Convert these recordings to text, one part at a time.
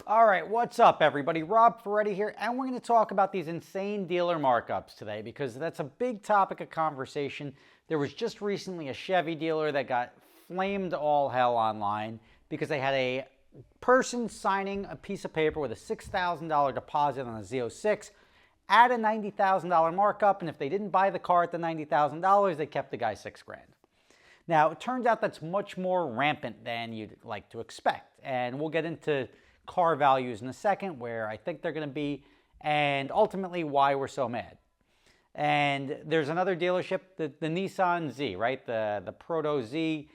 All right, what's up, everybody? Rob Ferretti here, and we're going to talk about these insane dealer markups today because that's a big topic of conversation. There was just recently a Chevy dealer that got flamed all hell online because they had a person signing a piece of paper with a $6,000 deposit on a Z06 at a $90,000 markup, and if they didn't buy the car at the $90,000, they kept the guy $6,000. Now, it turns out that's much more rampant than you'd like to expect, and we'll get into car values in a second, where I think they're going to be, and ultimately why we're so mad. And there's another dealership, the Nissan Z, right? The Proto Z.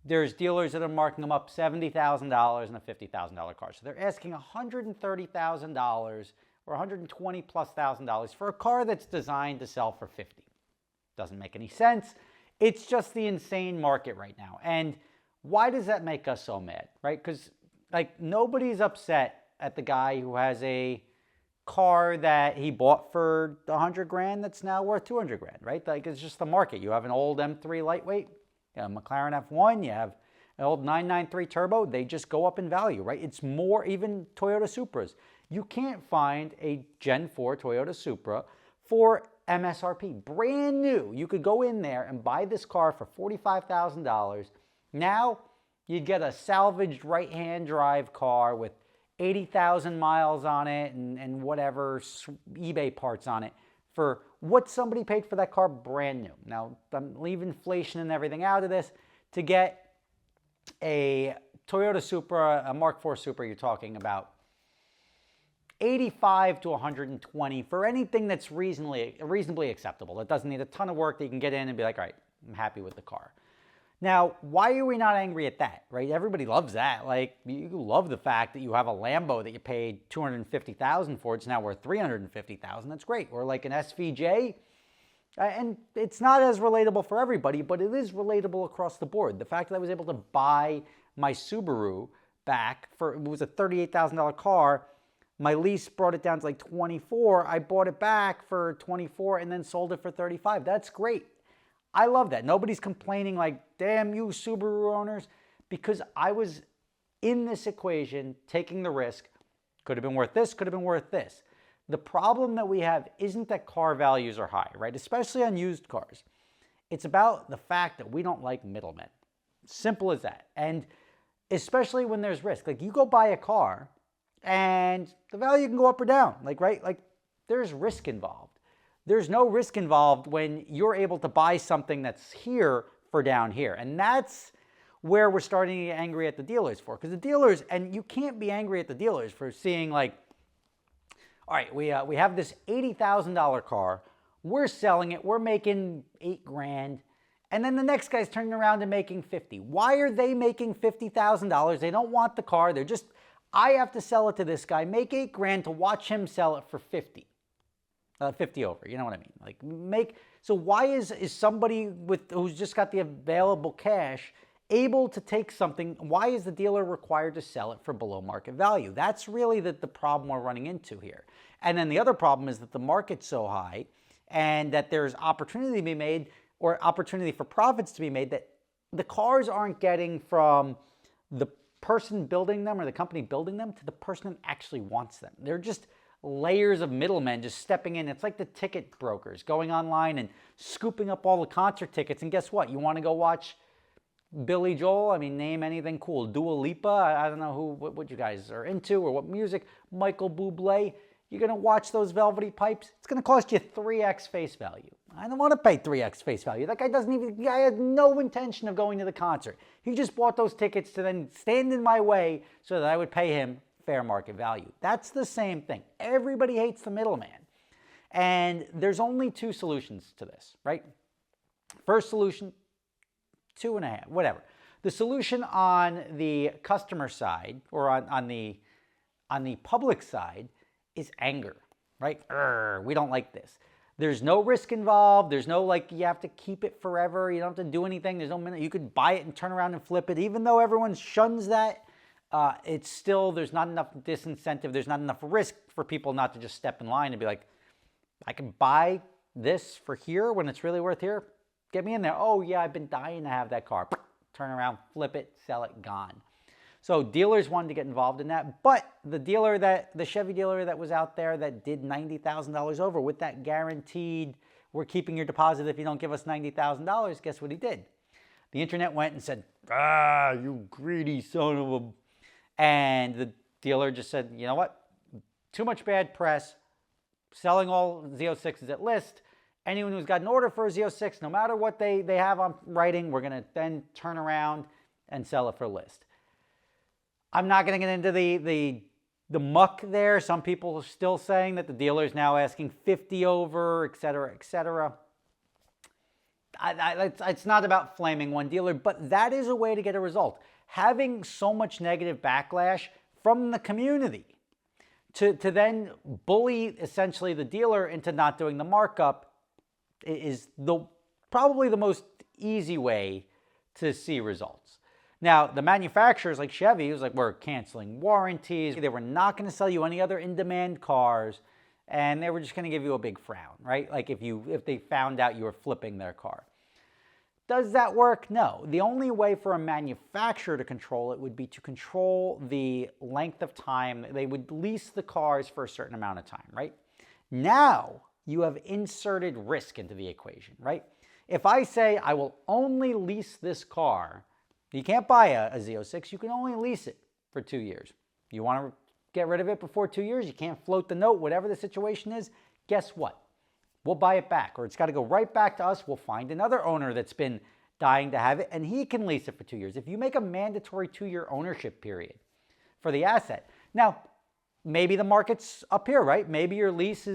There's dealers that are marking them up $70,000 and a $50,000 car. So they're asking $130,000 or $120,000+ for a car that's designed to sell for $50,000. Doesn't make any sense. It's just the insane market right now. And why does that make us so mad, right? Because like nobody's upset at the guy who has a car that he bought for $100,000 that's now worth $200,000, right? Like it's just the market. You have an old M3 lightweight, you have a McLaren F1, you have an old 993 turbo. They just go up in value, right? It's more, even Toyota Supras. You can't find a Gen 4 Toyota Supra for MSRP, brand new. You could go in there and buy this car for $45,000. Now, you'd get a salvaged right-hand drive car with 80,000 miles on it and whatever eBay parts on it for what somebody paid for that car brand new. Now, leave inflation and everything out of this. To get a Toyota Supra, a Mark IV Supra, you're talking about 85 to 120 for anything that's reasonably acceptable. That doesn't need a ton of work that you can get in and be like, all right, I'm happy with the car. Now, why are we not angry at that, right? Everybody loves that. Like, you love the fact that you have a Lambo that you paid $250,000 for. It's now worth $350,000. That's great. Or like an SVJ. And it's not as relatable for everybody, but it is relatable across the board. The fact that I was able to buy my Subaru back for, it was a $38,000 car. My lease brought it down to like 24. I bought it back for 24 and then sold it for 35. That's great. I love that. Nobody's complaining like, damn you Subaru owners, because I was in this equation taking the risk. Could have been worth this, could have been worth this. The problem that we have isn't that car values are high, right? Especially on used cars. It's about the fact that we don't like middlemen. Simple as that. And especially when there's risk. Like you go buy a car and the value can go up or down, like, right? Like there's risk involved. There's no risk involved when you're able to buy something that's here for down here. And that's where we're starting to get angry at the dealers for. Because the dealers, and you can't be angry at the dealers for seeing like, all right, we have this $80,000 car. We're selling it. We're making $8,000. And then the next guy's turning around and making $50,000. Why are they making $50,000? They don't want the car. They're just, I have to sell it to this guy, make $8,000 to watch him sell it for 50. 50 over, you know what I mean? Like so why is somebody who's just got the available cash able to take something? Why is the dealer required to sell it for below market value? That's really the problem we're running into here. And then the other problem is that the market's so high and that there's opportunity to be made or opportunity for profits to be made that the cars aren't getting from the person building them or the company building them to the person that actually wants them. They're just layers of middlemen just stepping in. It's like the ticket brokers going online and scooping up all the concert tickets. And guess what? You want to go watch Billy Joel? I mean, name anything cool. Dua Lipa? I don't know what you guys are into or what music. Michael Bublé. You're going to watch those velvety pipes? It's going to cost you 3x face value. I don't want to pay 3x face value. That guy guy had no intention of going to the concert. He just bought those tickets to then stand in my way so that I would pay him fair market value. That's the same thing. Everybody hates the middleman. And there's only two solutions to this, right? First solution, 2.5, whatever. The solution on the customer side or on the public side is anger, right? We don't like this. There's no risk involved. There's no like you have to keep it forever. You don't have to do anything. There's no minute. You could buy it and turn around and flip it. Even though everyone shuns that, it's still, there's not enough disincentive. There's not enough risk for people not to just step in line and be like, I can buy this for here when it's really worth here. Get me in there. Oh yeah, I've been dying to have that car. Turn around, flip it, sell it, gone. So dealers wanted to get involved in that, but the Chevy dealer that was out there that did $90,000 over with that guaranteed, we're keeping your deposit if you don't give us $90,000, guess what he did? The internet went and said, you greedy son of a... And the dealer just said, you know what? Too much bad press, selling all Z06s at list. Anyone who's got an order for a Z06, no matter what they have on writing, we're going to then turn around and sell it for list. I'm not going to get into the muck there. Some people are still saying that the dealer is now asking 50 over, et cetera, et cetera. It's not about flaming one dealer, but that is a way to get a result. Having so much negative backlash from the community to then bully essentially the dealer into not doing the markup is probably the most easy way to see results. Now, the manufacturers like Chevy was like, we're canceling warranties. They were not going to sell you any other in-demand cars, and they were just going to give you a big frown, right? Like if they found out you were flipping their car. Does that work? No. The only way for a manufacturer to control it would be to control the length of time. They would lease the cars for a certain amount of time, right? Now you have inserted risk into the equation, right? If I say I will only lease this car, you can't buy a Z06, you can only lease it for 2 years. You want to get rid of it before 2 years, you can't float the note, whatever the situation is, guess what? We'll buy it back, or it's got to go right back to us. We'll find another owner that's been dying to have it, and he can lease it for 2 years. If you make a mandatory 2-year ownership period for the asset, now maybe the market's up here, right? Maybe your lease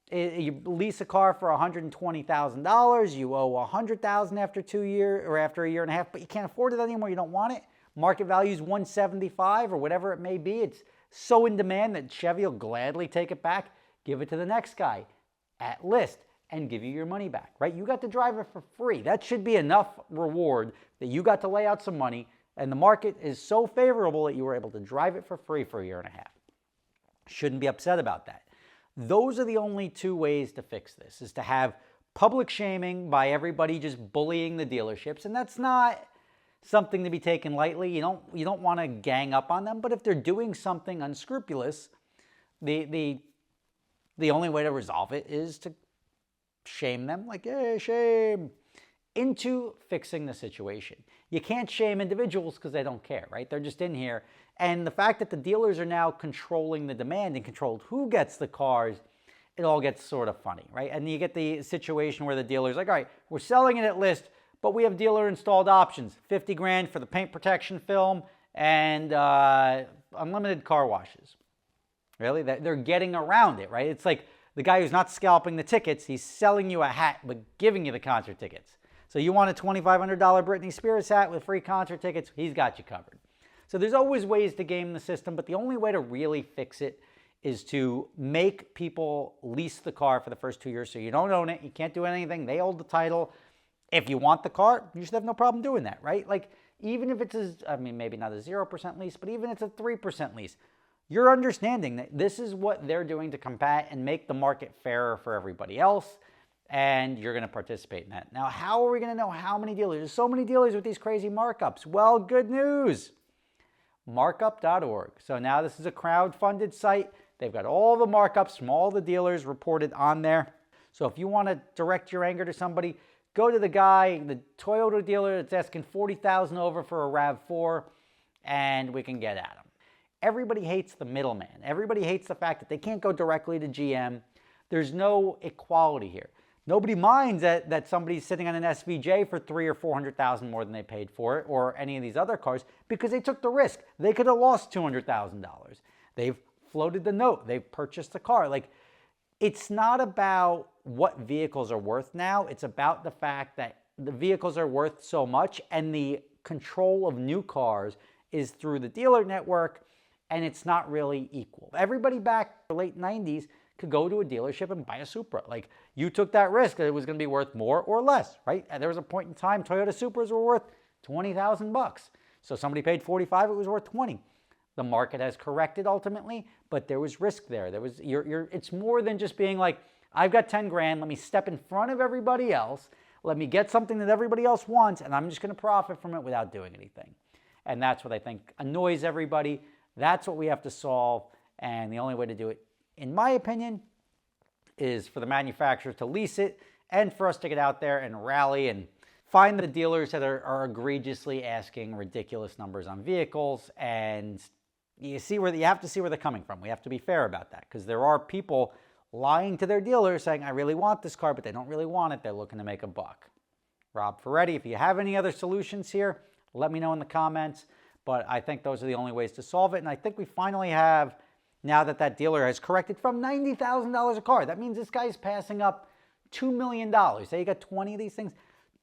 you lease a car for $120,000. You owe $100,000 after 2 years or after a year and a half, but you can't afford it anymore. You don't want it. Market value is $175 or whatever it may be. It's so in demand that Chevy will gladly take it back. Give it to the next guy at list and give you your money back, right? You got to drive it for free. That should be enough reward that you got to lay out some money, and the market is so favorable that you were able to drive it for free for a year and a half. Shouldn't be upset about that. Those are the only two ways to fix this, is to have public shaming by everybody just bullying the dealerships, and that's not something to be taken lightly. You don't want to gang up on them, but if they're doing something unscrupulous, the only way to resolve it is to shame them, like, hey, shame, into fixing the situation. You can't shame individuals because they don't care, right? They're just in here. And the fact that the dealers are now controlling the demand and controlled who gets the cars, it all gets sort of funny, right? And you get the situation where the dealer's like, all right, we're selling it at list, but we have dealer installed options, 50 grand for the paint protection film and unlimited car washes. Really? They're getting around it, right? It's like the guy who's not scalping the tickets, he's selling you a hat but giving you the concert tickets. So you want a $2,500 Britney Spears hat with free concert tickets, he's got you covered. So there's always ways to game the system, but the only way to really fix it is to make people lease the car for the first 2 years so you don't own it, you can't do anything, they hold the title. If you want the car, you should have no problem doing that, right? Like, even if it's maybe not a 0% lease, but even if it's a 3% lease, you're understanding that this is what they're doing to combat and make the market fairer for everybody else, and you're going to participate in that. Now, how are we going to know how many dealers? There's so many dealers with these crazy markups. Well, good news. Markup.org. So now this is a crowd-funded site. They've got all the markups from all the dealers reported on there. So if you want to direct your anger to somebody, go to the guy, the Toyota dealer that's asking $40,000 over for a RAV4, and we can get at him. Everybody hates the middleman. Everybody hates the fact that they can't go directly to GM. There's no equality here. Nobody minds that somebody's sitting on an SVJ for $300,000 or $400,000 more than they paid for it, or any of these other cars, because they took the risk. They could have lost $200,000. They've floated the note. They've purchased the car. Like, it's not about what vehicles are worth now. It's about the fact that the vehicles are worth so much, and the control of new cars is through the dealer network, and it's not really equal. Everybody back in the late 90s could go to a dealership and buy a Supra. Like, you took that risk that it was going to be worth more or less, right? And there was a point in time Toyota Supras were worth $20,000. So somebody paid $45,000, it was worth $20,000. The market has corrected ultimately, but there was risk there. It's more than just being like, I've got 10 grand, let me step in front of everybody else, let me get something that everybody else wants, and I'm just going to profit from it without doing anything. and that's what I think annoys everybody. That's what we have to solve, and the only way to do it, in my opinion, is for the manufacturer to lease it and for us to get out there and rally and find the dealers that are egregiously asking ridiculous numbers on vehicles. And you have to see where they're coming from. We have to be fair about that, because there are people lying to their dealers saying, I really want this car, but they don't really want it. They're looking to make a buck. Rob Ferretti, if you have any other solutions here, let me know in the comments. But I think those are the only ways to solve it. And I think we finally have, now that that dealer has corrected from $90,000 a car, that means this guy's passing up $2 million. Say you got 20 of these things,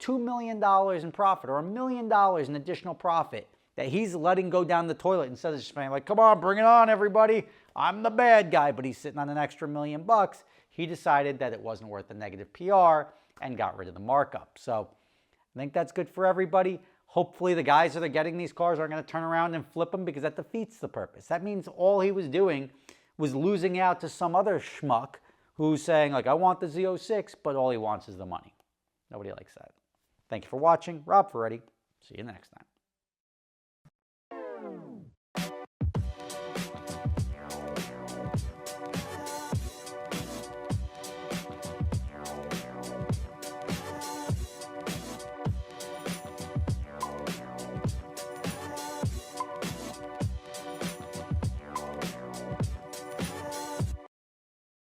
$2 million in profit, or $1 million in additional profit that he's letting go down the toilet instead of just saying, like, come on, bring it on, everybody. I'm the bad guy, but he's sitting on an extra $1 million. He decided that it wasn't worth the negative PR and got rid of the markup. So I think that's good for everybody. Hopefully the guys that are getting these cars aren't going to turn around and flip them, because that defeats the purpose. That means all he was doing was losing out to some other schmuck who's saying, like, I want the Z06, but all he wants is the money. Nobody likes that. Thank you for watching. Rob Ferretti. See you next time.